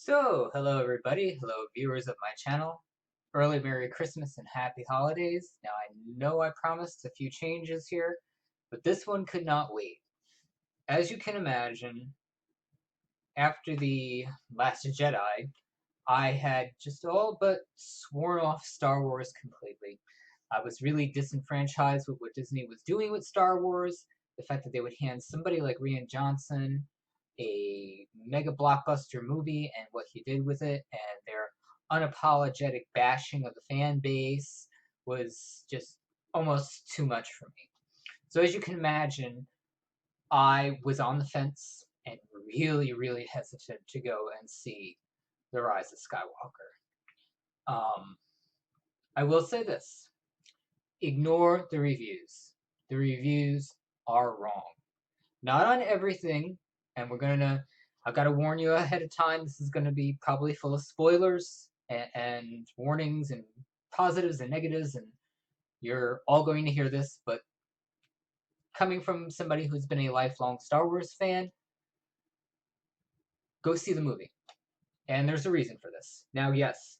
So, hello everybody, hello viewers of my channel. Early Merry Christmas and Happy Holidays. Now I know I promised a few changes here, but this one could not wait. As you can imagine, after The Last Jedi, I had just all but sworn off Star Wars completely. I was really disenfranchised with what Disney was doing with Star Wars, the fact that they would hand somebody like Rian Johnson a mega blockbuster movie and what he did with it, and their unapologetic bashing of the fan base was just almost too much for me. So, as you can imagine, I was on the fence and really, really hesitant to go and see The Rise of Skywalker. Um, I will say this: ignore the reviews. The reviews are wrong. Not on everything, and I've got to warn you ahead of time. This is gonna be probably full of spoilers and warnings and positives and negatives, and you're all going to hear this. But coming from somebody who's been a lifelong Star Wars fan, go see the movie. And there's a reason for this. Now, yes,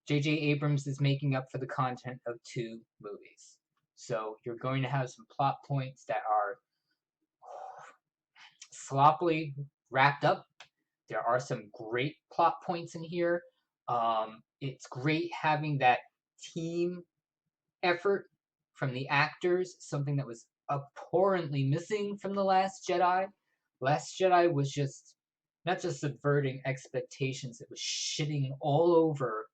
J.J. Abrams is making up for the content of two movies. So you're going to have some plot points that are sloppily wrapped up. There are some great plot points in here. It's great having that team effort from the actors, something that was abhorrently missing from The Last Jedi. Last Jedi was just not just subverting expectations, it was shitting all over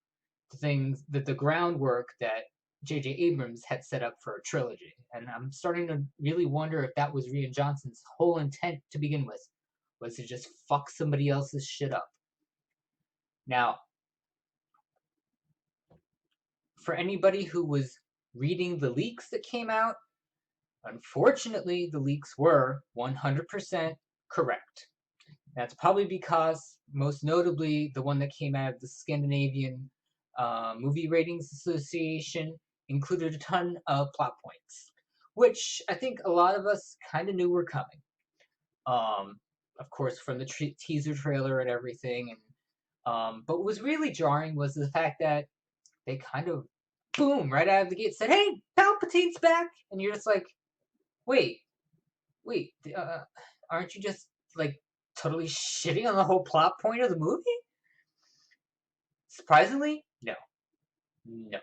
the things that the groundwork that J.J. Abrams had set up for a trilogy. And I'm starting to really wonder if that was Rian Johnson's whole intent to begin with, was to just fuck somebody else's shit up. Now, for anybody who was reading the leaks that came out, unfortunately, the leaks were 100% correct. That's probably because, most notably, the one that came out of the Scandinavian Movie Ratings Association included a ton of plot points, which I think a lot of us kind of knew were coming. Of course, from the teaser trailer and everything. But what was really jarring was the fact that they kind of, boom, right out of the gate said, "Hey, Palpatine's back," and you're just like, "Wait, wait, aren't you just like totally shitting on the whole plot point of the movie?" Surprisingly, no, no.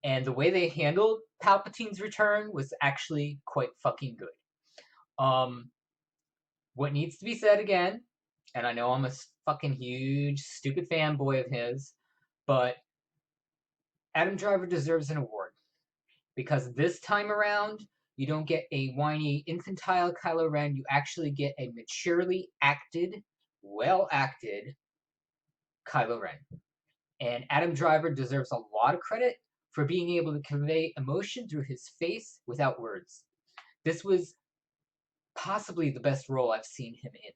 And the way they handled Palpatine's return was actually quite fucking good. What needs to be said again, and I know I'm a fucking huge stupid fanboy of his, but Adam Driver deserves an award because this time around you don't get a whiny infantile Kylo Ren. You actually get a maturely acted, well acted Kylo Ren. And Adam Driver deserves a lot of credit for being able to convey emotion through his face without words. This was possibly the best role I've seen him in.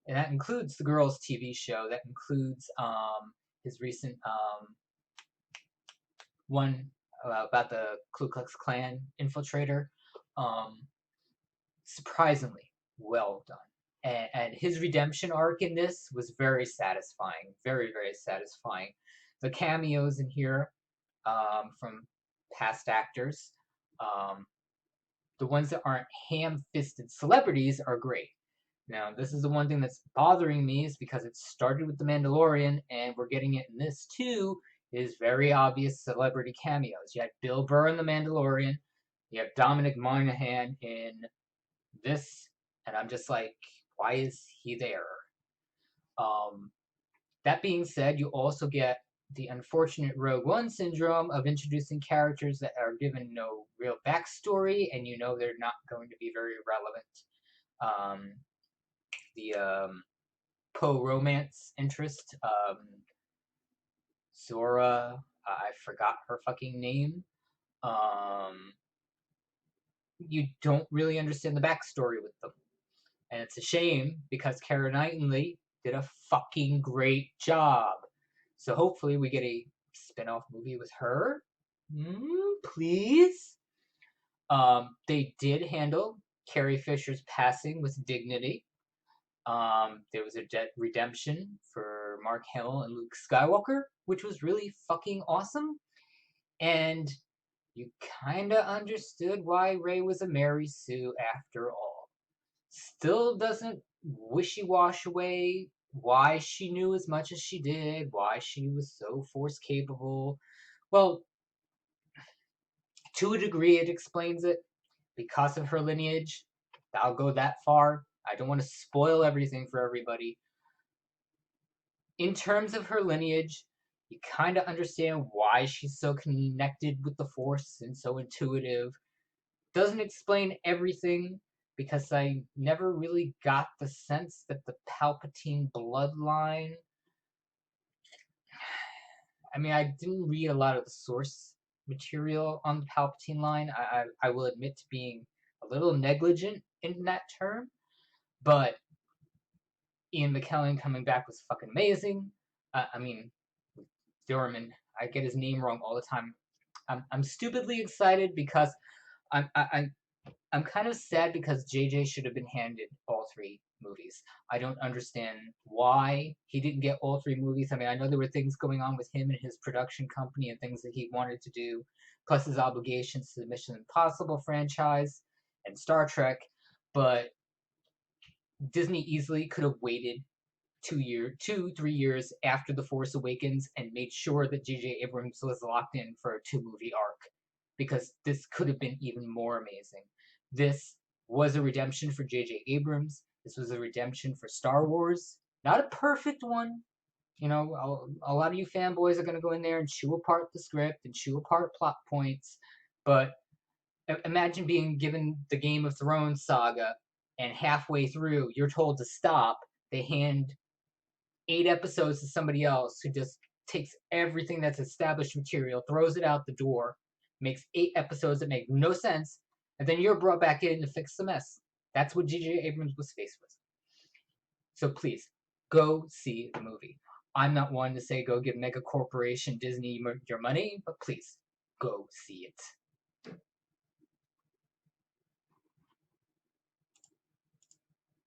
And that includes the Girls TV show. That includes his recent one about the Ku Klux Klan infiltrator. Um, Surprisingly well done. And his redemption arc in this was very satisfying. Very, very satisfying. The cameos in here from past actors, um, the ones that aren't ham fisted celebrities, are great. Now, this is the one thing that's bothering me is because it started with The Mandalorian and we're getting it in this too, is very obvious celebrity cameos. You had Bill Burr in The Mandalorian, you have Dominic Monaghan in this, and I'm just like, why is he there? Um, that being said, you also get the unfortunate Rogue One syndrome of introducing characters that are given no real backstory, and you know they're not going to be very relevant. The Poe romance interest, Zora, I forgot her fucking name. Um, you don't really understand the backstory with them. And it's a shame because Keira Knightley did a fucking great job. So hopefully we get a spin-off movie with her. Please. They did handle Carrie Fisher's passing with dignity. There was a redemption for Mark Hamill and Luke Skywalker, which was really fucking awesome. And you kinda understood why Rey was a Mary Sue after all. Still doesn't wishy-wash away why she knew as much as she did, why she was so force capable. Well, to a degree, it explains it because of her lineage. I'll go that far. I don't want to spoil everything for everybody. In terms of her lineage, you kind of understand why she's so connected with the Force and so intuitive. Doesn't explain everything because I never really got the sense that the Palpatine bloodline. I mean, I didn't read a lot of the source material on the Palpatine line. I will admit to being a little negligent in that term, but Ian McKellen coming back was fucking amazing. I mean, Thurman, I get his name wrong all the time. I'm stupidly excited because I'm I, I'm I'm kind of sad because JJ should have been handed all three movies. I don't understand why he didn't get all three movies. I mean, I know there were things going on with him and his production company and things that he wanted to do, plus his obligations to the Mission Impossible franchise and Star Trek, but Disney easily could have waited 3 years after The Force Awakens and made sure that J.J. Abrams was locked in for a 2 movie arc, because this could have been even more amazing. This was a redemption for J.J. Abrams. This was a redemption for Star Wars. Not a perfect one. You know, a lot of you fanboys are going to go in there and chew apart the script and chew apart plot points, but imagine being given the Game of Thrones saga and halfway through you're told to stop. They hand 8 episodes to somebody else who just takes everything that's established material, throws it out the door, makes 8 episodes that make no sense, and then you're brought back in to fix the mess. That's what J.J. Abrams was faced with. So please, go see the movie. I'm not one to say go give mega corporation Disney your money, but please, go see it.